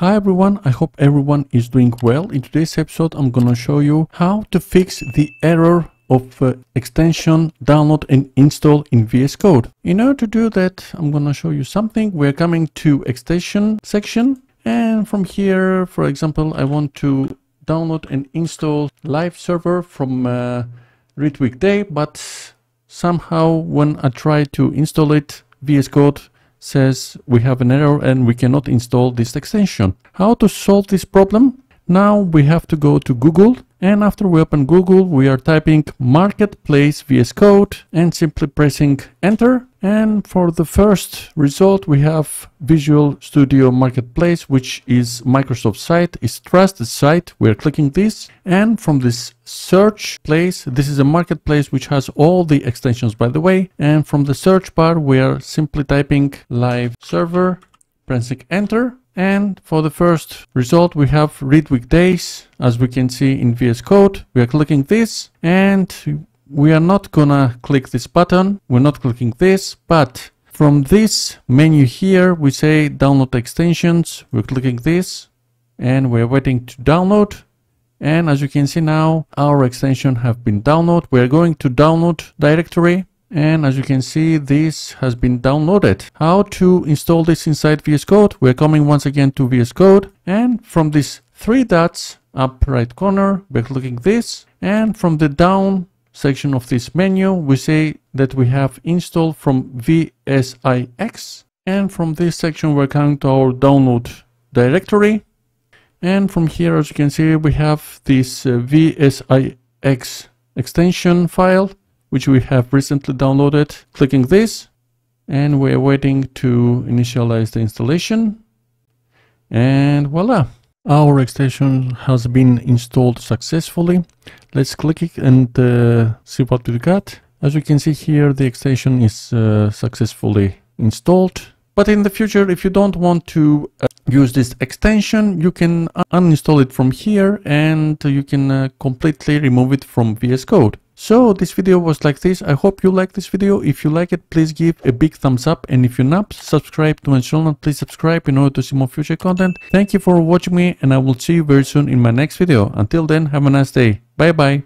Hi everyone, I hope everyone is doing well. In today's episode I'm gonna show you how to fix the error of extension download and install in VS Code. In order to do that, I'm gonna show you something. We're coming to extension section, and from here, for example, I want to download and install live server from read weekday, but somehow when I try to install it, VS Code says we have an error and we cannot install this extension. How to solve this problem? Now we have to go to Google, and after we open Google, we are typing marketplace VS Code and simply pressing enter. And for the first result, we have Visual Studio Marketplace, which is Microsoft site, is trusted site. We are clicking this, and from this search place, this is a marketplace which has all the extensions, by the way. And from the search bar, we are simply typing live server, pressing enter. And for the first result, we have read weekdays, as we can see in VS Code. We are clicking this, and we are not gonna click this button. We're not clicking this, but from this menu here, we say download extensions. We're clicking this, and we're waiting to download. And as you can see now, our extension have been downloaded. We're going to download directory. And as you can see, this has been downloaded. How to install this inside VS Code? We're coming once again to VS Code, and from these three dots up right corner, we're clicking this, and from the down section of this menu, we say that we have installed from VSIX, and from this section we're coming to our download directory, and from here, as you can see, we have this VSIX extension file, which we have recently downloaded. Clicking this, and we're waiting to initialize the installation, and voila, our extension has been installed successfully. Let's click it and see what we got. As you can see here, the extension is successfully installed. But in the future, if you don't want to use this extension, you can uninstall it from here, and you can completely remove it from VS Code. So this video was like this. I hope you like this video. If you like it, please give a big thumbs up, and if you're not subscribed to my channel, please subscribe in order to see more future content. Thank you for watching me, and I will see you very soon in my next video. Until then, have a nice day. Bye bye.